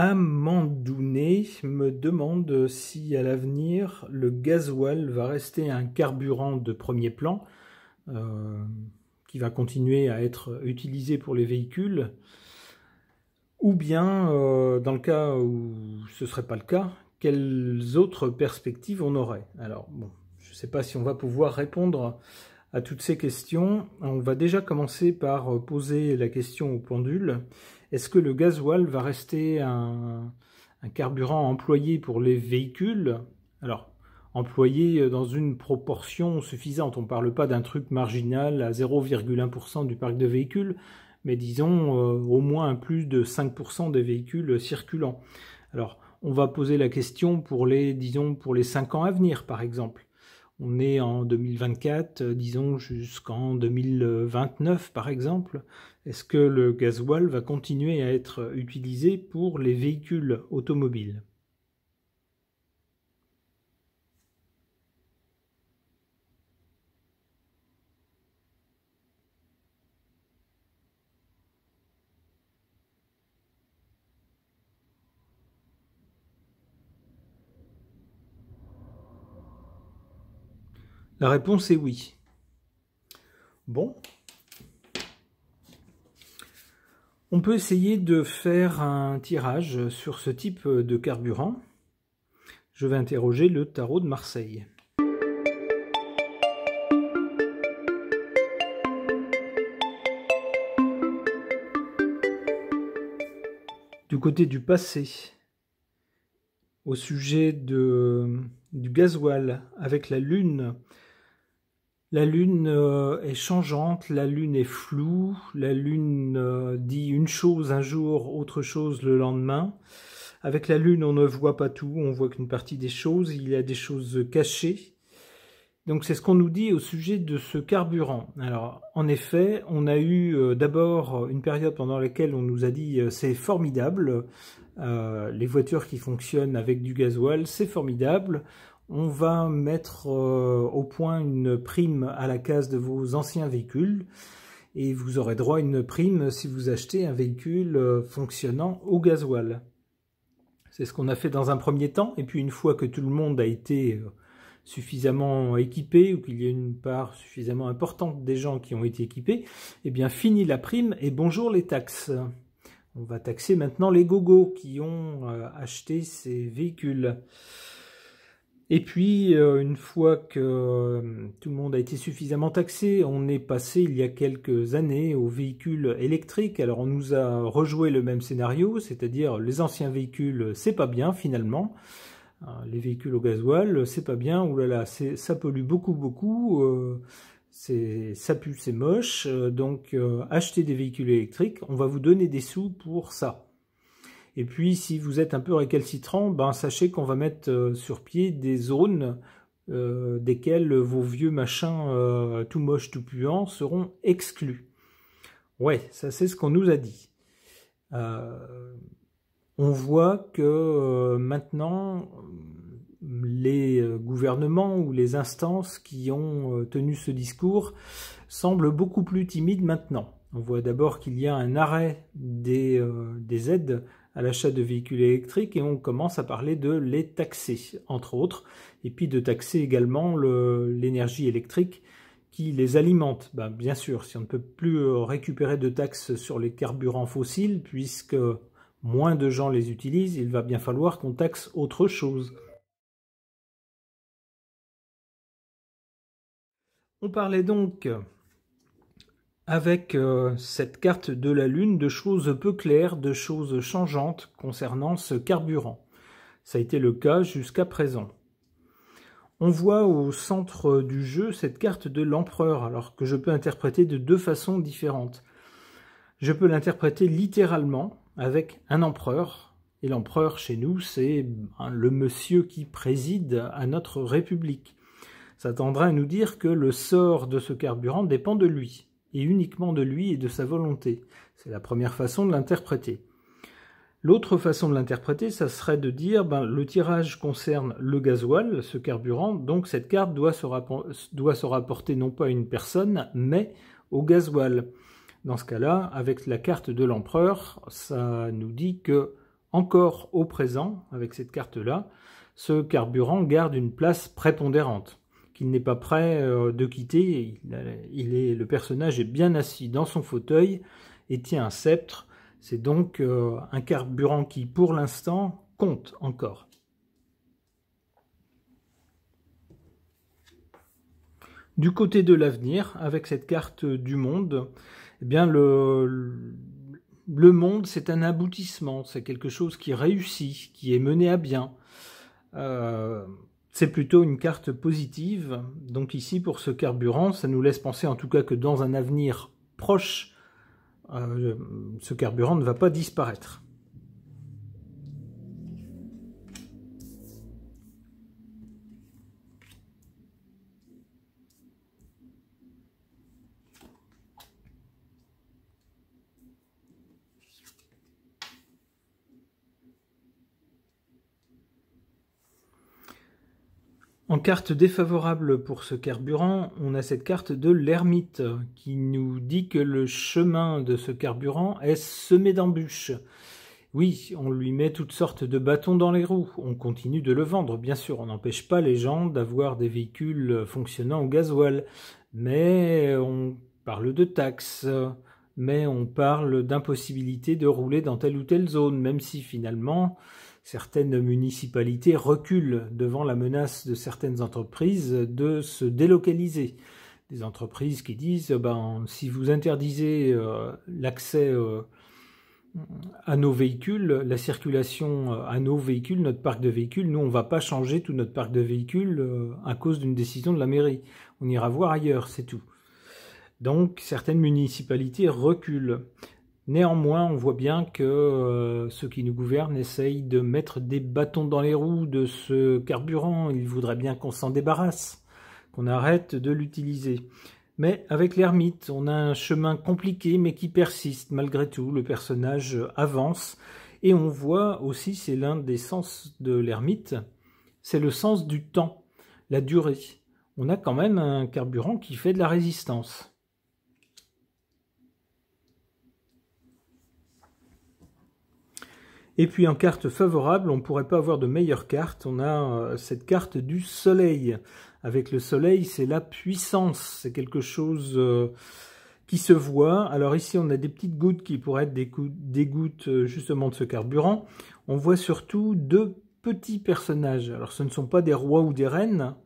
Amandouné me demande si à l'avenir le gasoil va rester un carburant de premier plan qui va continuer à être utilisé pour les véhicules, ou bien dans le cas où ce ne serait pas le cas, quelles autres perspectives on aurait. Alors bon, je ne sais pas si on va pouvoir répondre à toutes ces questions. On va déjà commencer par poser la question au pendule. Est-ce que le gasoil va rester un carburant employé pour les véhicules? Alors, employé dans une proportion suffisante. On ne parle pas d'un truc marginal à 0,1% du parc de véhicules, mais disons au moins plus de 5% des véhicules circulants. Alors, on va poser la question pour les 5 ans à venir, par exemple. On est en 2024, disons jusqu'en 2029 par exemple. Est-ce que le gasoil va continuer à être utilisé pour les véhicules automobiles? La réponse est oui. Bon. On peut essayer de faire un tirage sur ce type de carburant. Je vais interroger le tarot de Marseille. Du côté du passé, au sujet du gasoil avec la Lune est changeante, la Lune est floue, la Lune dit une chose un jour, autre chose le lendemain. Avec la Lune, on ne voit pas tout, on voit qu'une partie des choses, il y a des choses cachées. Donc c'est ce qu'on nous dit au sujet de ce carburant. Alors en effet, on a eu d'abord une période pendant laquelle on nous a dit c'est formidable, les voitures qui fonctionnent avec du gasoil, c'est formidable. On va mettre au point une prime à la case de vos anciens véhicules et vous aurez droit à une prime si vous achetez un véhicule fonctionnant au gasoil. C'est ce qu'on a fait dans un premier temps, et puis une fois que tout le monde a été suffisamment équipé, ou qu'il y a une part suffisamment importante des gens qui ont été équipés, eh bien fini la prime et bonjour les taxes. On va taxer maintenant les gogos qui ont acheté ces véhicules. Et puis, une fois que tout le monde a été suffisamment taxé, on est passé il y a quelques années aux véhicules électriques. Alors on nous a rejoué le même scénario, c'est-à-dire les anciens véhicules, c'est pas bien finalement. Les véhicules au gasoil, c'est pas bien, oulala, ça pollue beaucoup, ça pue, c'est moche. Donc achetez des véhicules électriques, on va vous donner des sous pour ça. Et puis, si vous êtes un peu récalcitrant, ben, sachez qu'on va mettre sur pied des zones desquelles vos vieux machins tout moches, tout puants seront exclus. Ouais, ça c'est ce qu'on nous a dit. On voit que maintenant, les gouvernements ou les instances qui ont tenu ce discours semblent beaucoup plus timides maintenant. On voit d'abord qu'il y a un arrêt des aides à l'achat de véhicules électriques et on commence à parler de les taxer, entre autres, et puis de taxer également l'énergie électrique qui les alimente. Ben, bien sûr, si on ne peut plus récupérer de taxes sur les carburants fossiles, puisque moins de gens les utilisent, il va bien falloir qu'on taxe autre chose. On parlait donc avec cette carte de la Lune de choses peu claires, de choses changeantes concernant ce carburant. Ça a été le cas jusqu'à présent. On voit au centre du jeu cette carte de l'empereur, alors que je peux interpréter de deux façons différentes. Je peux l'interpréter littéralement avec un empereur, et l'empereur chez nous c'est le monsieur qui préside à notre République. Ça tendrait à nous dire que le sort de ce carburant dépend de lui, et uniquement de lui et de sa volonté. C'est la première façon de l'interpréter. L'autre façon de l'interpréter, ça serait de dire le tirage concerne le gasoil, ce carburant, donc cette carte doit se rapporter non pas à une personne, mais au gasoil. Dans ce cas-là, avec la carte de l'empereur, ça nous dit que encore au présent, avec cette carte-là, ce carburant garde une place prépondérante, qu'il n'est pas prêt de quitter. Le personnage est bien assis dans son fauteuil et tient un sceptre. C'est donc un carburant qui, pour l'instant, compte encore. Du côté de l'avenir, avec cette carte du monde, eh bien le monde, c'est un aboutissement, c'est quelque chose qui réussit, qui est mené à bien. C'est plutôt une carte positive. Donc ici, pour ce carburant, ça nous laisse penser en tout cas que dans un avenir proche, ce carburant ne va pas disparaître. En carte défavorable pour ce carburant, on a cette carte de l'ermite qui nous dit que le chemin de ce carburant est semé d'embûches. Oui, on lui met toutes sortes de bâtons dans les roues. On continue de le vendre, bien sûr. On n'empêche pas les gens d'avoir des véhicules fonctionnant au gasoil. Mais on parle de taxes, mais on parle d'impossibilité de rouler dans telle ou telle zone, même si finalement certaines municipalités reculent devant la menace de certaines entreprises de se délocaliser. Des entreprises qui disent si vous interdisez l'accès à nos véhicules, la circulation à nos véhicules, notre parc de véhicules, nous on ne va pas changer tout notre parc de véhicules à cause d'une décision de la mairie. On ira voir ailleurs, c'est tout. Donc certaines municipalités reculent. Néanmoins, on voit bien que ceux qui nous gouvernent essayent de mettre des bâtons dans les roues de ce carburant. Ils voudraient bien qu'on s'en débarrasse, qu'on arrête de l'utiliser. Mais avec l'ermite, on a un chemin compliqué mais qui persiste malgré tout. Le personnage avance et on voit aussi, c'est l'un des sens de l'ermite, c'est le sens du temps, la durée. On a quand même un carburant qui fait de la résistance. Et puis en carte favorable, on ne pourrait pas avoir de meilleure carte. On a cette carte du soleil. Avec le soleil, c'est la puissance. C'est quelque chose qui se voit. Alors ici, on a des petites gouttes qui pourraient être des gouttes justement de ce carburant. On voit surtout deux petits personnages. Alors ce ne sont pas des rois ou des reines,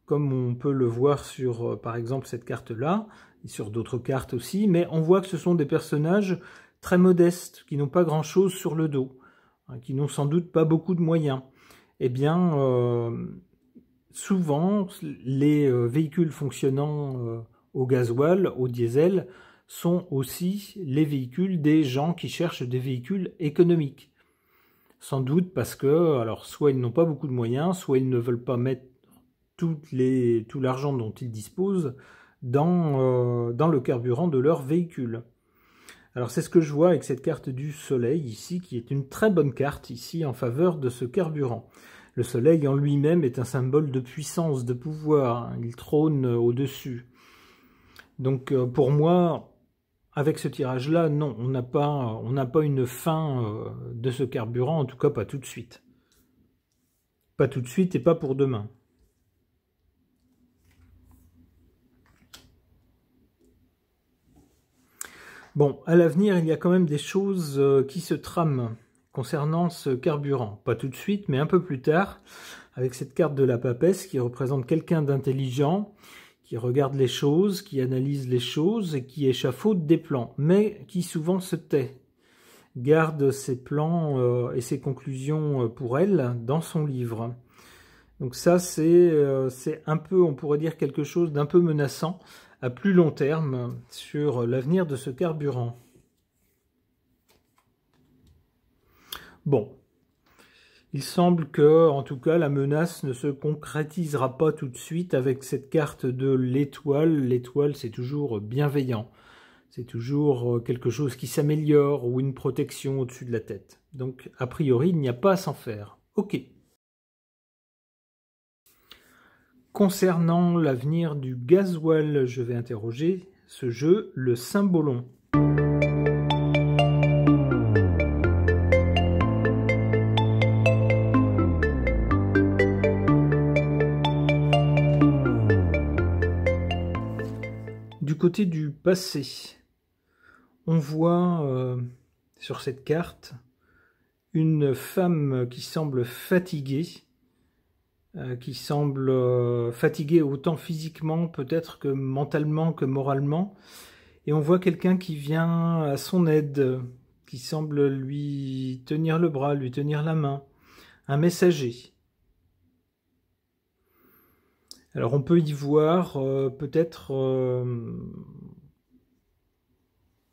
comme on peut le voir sur, par exemple, cette carte-là, et sur d'autres cartes aussi. Mais on voit que ce sont des personnages très modestes, qui n'ont pas grand-chose sur le dos, qui n'ont sans doute pas beaucoup de moyens. Eh bien, souvent, les véhicules fonctionnant au gasoil, au diesel, sont aussi les véhicules des gens qui cherchent des véhicules économiques. Sans doute parce que, alors, soit ils n'ont pas beaucoup de moyens, soit ils ne veulent pas mettre tout l'argent dont ils disposent dans le carburant de leur véhicule. Alors c'est ce que je vois avec cette carte du soleil ici, qui est une très bonne carte ici en faveur de ce carburant. Le soleil en lui-même est un symbole de puissance, de pouvoir, il trône au-dessus. Donc pour moi, avec ce tirage-là, non, on n'a pas une fin de ce carburant, en tout cas pas tout de suite. Pas tout de suite et pas pour demain. Bon, à l'avenir, il y a quand même des choses qui se trament concernant ce carburant. Pas tout de suite, mais un peu plus tard, avec cette carte de la papesse qui représente quelqu'un d'intelligent, qui regarde les choses, qui analyse les choses et qui échafaude des plans, mais qui souvent se tait, garde ses plans et ses conclusions pour elle dans son livre. Donc ça, c'est un peu, on pourrait dire, quelque chose d'un peu menaçant à plus long terme sur l'avenir de ce carburant. Bon, il semble que, en tout cas, la menace ne se concrétisera pas tout de suite avec cette carte de l'étoile. L'étoile, c'est toujours bienveillant. C'est toujours quelque chose qui s'améliore ou une protection au-dessus de la tête. Donc, a priori, il n'y a pas à s'en faire. Ok. Concernant l'avenir du gasoil, je vais interroger ce jeu, le Cymbolon. Du côté du passé, on voit sur cette carte une femme qui semble fatiguée, fatiguée autant physiquement peut-être que mentalement que moralement. Et on voit quelqu'un qui vient à son aide, qui semble lui tenir le bras, lui tenir la main, un messager. Alors on peut y voir peut-être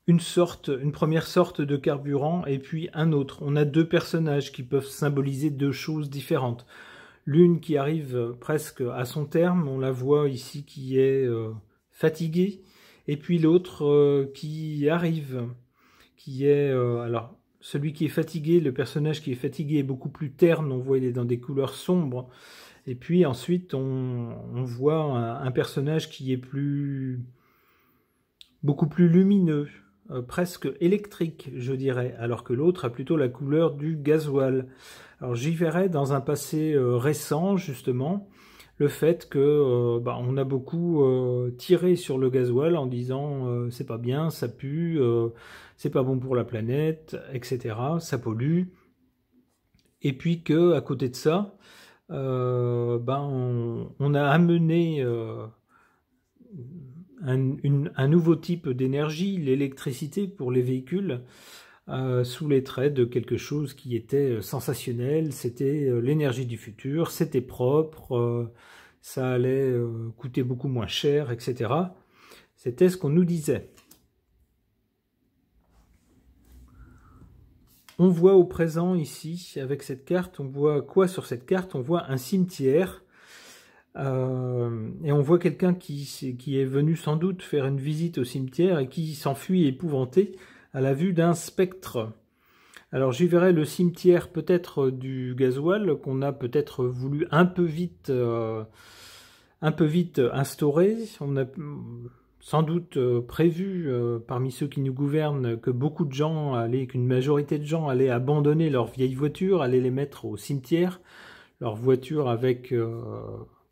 une première sorte de carburant et puis un autre. On a deux personnages qui peuvent symboliser deux choses différentes. L'une qui arrive presque à son terme, on la voit ici qui est fatiguée, et puis l'autre qui arrive, qui est... alors, celui qui est fatigué, le personnage qui est fatigué est beaucoup plus terne, on voit il est dans des couleurs sombres, et puis ensuite on voit un personnage qui est beaucoup plus lumineux, presque électrique, je dirais, alors que l'autre a plutôt la couleur du gasoil. Alors j'y verrais dans un passé récent, justement, le fait que on a beaucoup tiré sur le gasoil en disant c'est pas bien, ça pue, c'est pas bon pour la planète, etc. Ça pollue. Et puis que à côté de ça, on a amené un nouveau type d'énergie, l'électricité pour les véhicules, sous les traits de quelque chose qui était sensationnel. C'était l'énergie du futur, c'était propre, ça allait coûter beaucoup moins cher, etc. C'était ce qu'on nous disait. On voit au présent ici, avec cette carte, on voit quoi sur cette carte? On voit un cimetière. Et on voit quelqu'un qui est venu sans doute faire une visite au cimetière et qui s'enfuit épouvanté à la vue d'un spectre. Alors j'y verrai le cimetière peut-être du gasoil qu'on a peut-être voulu un peu vite instaurer. On a sans doute prévu parmi ceux qui nous gouvernent que qu'une majorité de gens allaient abandonner leurs vieilles voitures, allaient les mettre au cimetière, leurs voitures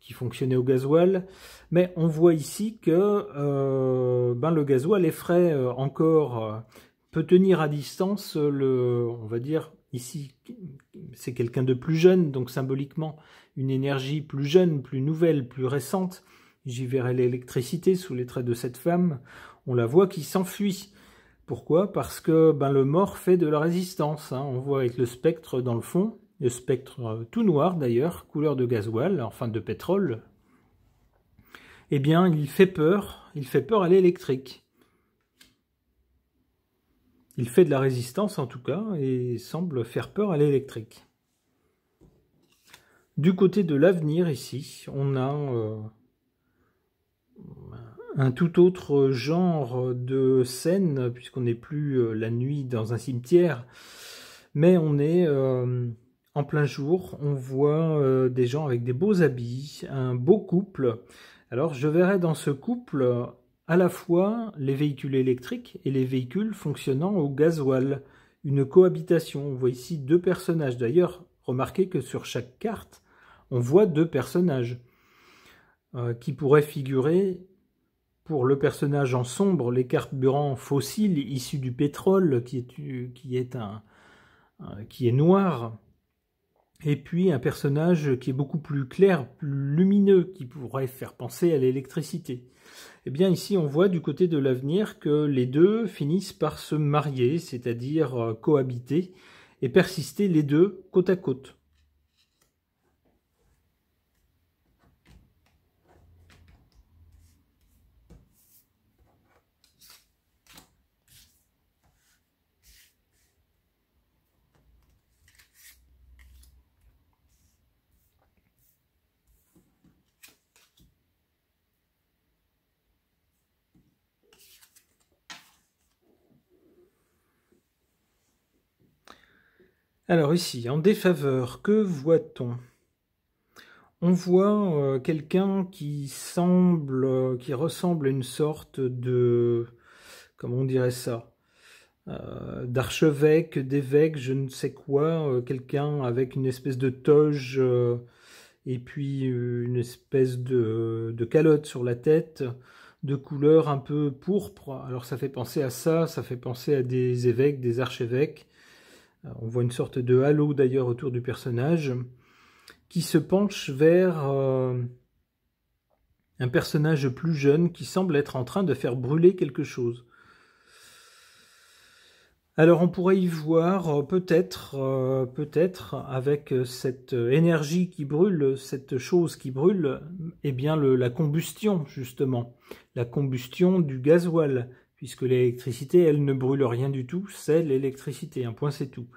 qui fonctionnait au gasoil, mais on voit ici que le gasoil effraie encore, peut tenir à distance on va dire ici, c'est quelqu'un de plus jeune, donc symboliquement une énergie plus jeune, plus nouvelle, plus récente. J'y verrai l'électricité sous les traits de cette femme. On la voit qui s'enfuit. Pourquoi? Parce que le mort fait de la résistance. Hein. On voit avec le spectre dans le fond. Le spectre tout noir d'ailleurs, couleur de gasoil, enfin de pétrole, eh bien il fait peur à l'électrique. Il fait de la résistance en tout cas, et semble faire peur à l'électrique. Du côté de l'avenir ici, on a un tout autre genre de scène, puisqu'on n'est plus la nuit dans un cimetière, mais on est... en plein jour, on voit des gens avec des beaux habits, un beau couple. Alors je verrai dans ce couple à la fois les véhicules électriques et les véhicules fonctionnant au gasoil. Une cohabitation. On voit ici deux personnages. D'ailleurs, remarquez que sur chaque carte, on voit deux personnages qui pourraient figurer pour le personnage en sombre, les carburants fossiles issus du pétrole qui est noir. Et puis un personnage qui est beaucoup plus clair, plus lumineux, qui pourrait faire penser à l'électricité. Eh bien ici on voit du côté de l'avenir que les deux finissent par se marier, c'est-à-dire cohabiter, et persister les deux côte à côte. Alors ici, en défaveur, que voit-on? On voit quelqu'un qui ressemble à une sorte de... comment on dirait ça? D'archevêque, d'évêque, je ne sais quoi, quelqu'un avec une espèce de toge et puis une espèce de calotte sur la tête, de couleur un peu pourpre. Alors ça fait penser à ça fait penser à des évêques, des archevêques. On voit une sorte de halo d'ailleurs autour du personnage qui se penche vers un personnage plus jeune qui semble être en train de faire brûler quelque chose. Alors on pourrait y voir peut-être avec cette énergie qui brûle, cette chose qui brûle, eh bien la combustion justement, la combustion du gasoil, puisque l'électricité elle ne brûle rien du tout, c'est l'électricité, un point c'est tout.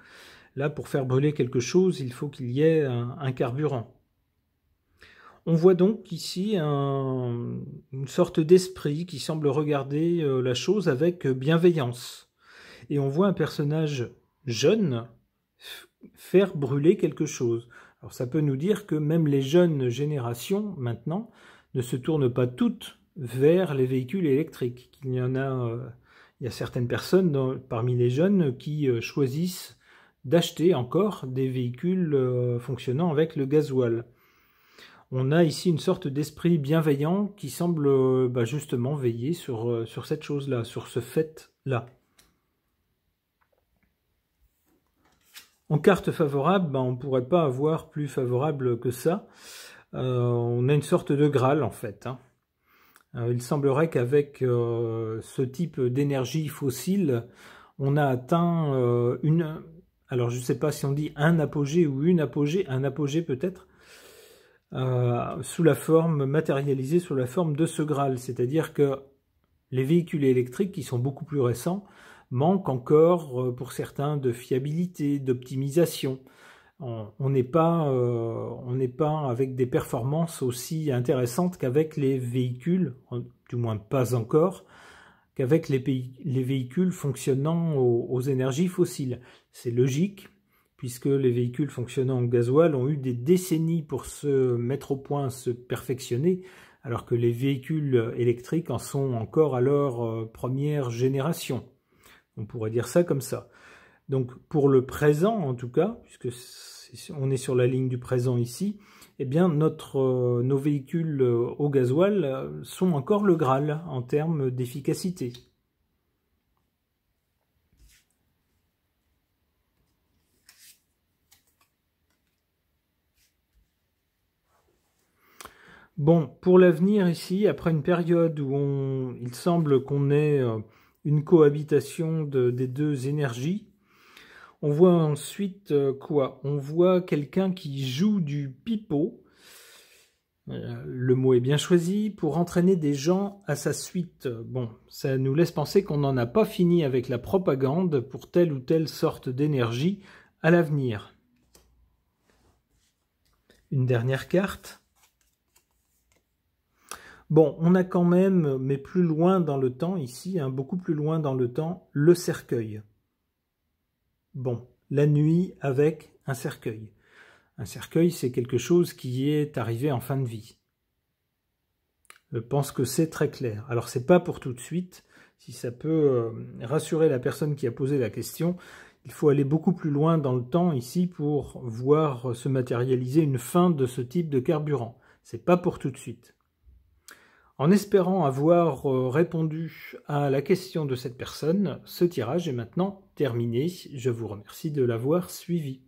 Là pour faire brûler quelque chose il faut qu'il y ait un carburant. On voit donc ici une sorte d'esprit qui semble regarder la chose avec bienveillance. Et on voit un personnage jeune faire brûler quelque chose. Alors ça peut nous dire que même les jeunes générations, maintenant, ne se tournent pas toutes vers les véhicules électriques. Il y a certaines personnes parmi les jeunes qui choisissent d'acheter encore des véhicules fonctionnant avec le gasoil. On a ici une sorte d'esprit bienveillant qui semble justement veiller sur cette chose-là, sur ce fait-là. En carte favorable, on ne pourrait pas avoir plus favorable que ça. On a une sorte de Graal en fait. Il semblerait qu'avec ce type d'énergie fossile, on a atteint alors je ne sais pas si on dit un apogée ou une apogée, un apogée peut-être, sous la forme matérialisée, sous la forme de ce Graal. C'est-à-dire que les véhicules électriques qui sont beaucoup plus récents manque encore pour certains de fiabilité, d'optimisation. On n'est pas avec des performances aussi intéressantes qu'avec les véhicules, du moins pas encore, qu'avec les véhicules fonctionnant aux énergies fossiles. C'est logique, puisque les véhicules fonctionnant au gasoil ont eu des décennies pour se mettre au point, se perfectionner, alors que les véhicules électriques en sont encore à leur première génération. On pourrait dire ça comme ça. Donc pour le présent en tout cas, puisque on est sur la ligne du présent ici, eh bien nos véhicules au gasoil sont encore le Graal en termes d'efficacité. Bon, pour l'avenir ici, après une période où il semble qu'on ait une cohabitation des deux énergies, on voit ensuite quoi? On voit quelqu'un qui joue du pipeau, le mot est bien choisi, pour entraîner des gens à sa suite. Bon, ça nous laisse penser qu'on n'en a pas fini avec la propagande pour telle ou telle sorte d'énergie à l'avenir. Une dernière carte. Bon, on a quand même, mais plus loin dans le temps ici, beaucoup plus loin dans le temps, le cercueil. Bon, la nuit avec un cercueil. Un cercueil, c'est quelque chose qui est arrivé en fin de vie. Je pense que c'est très clair. Alors, c'est pas pour tout de suite. Si ça peut rassurer la personne qui a posé la question, il faut aller beaucoup plus loin dans le temps ici pour voir se matérialiser une fin de ce type de carburant. C'est pas pour tout de suite. En espérant avoir répondu à la question de cette personne, ce tirage est maintenant terminé. Je vous remercie de l'avoir suivi.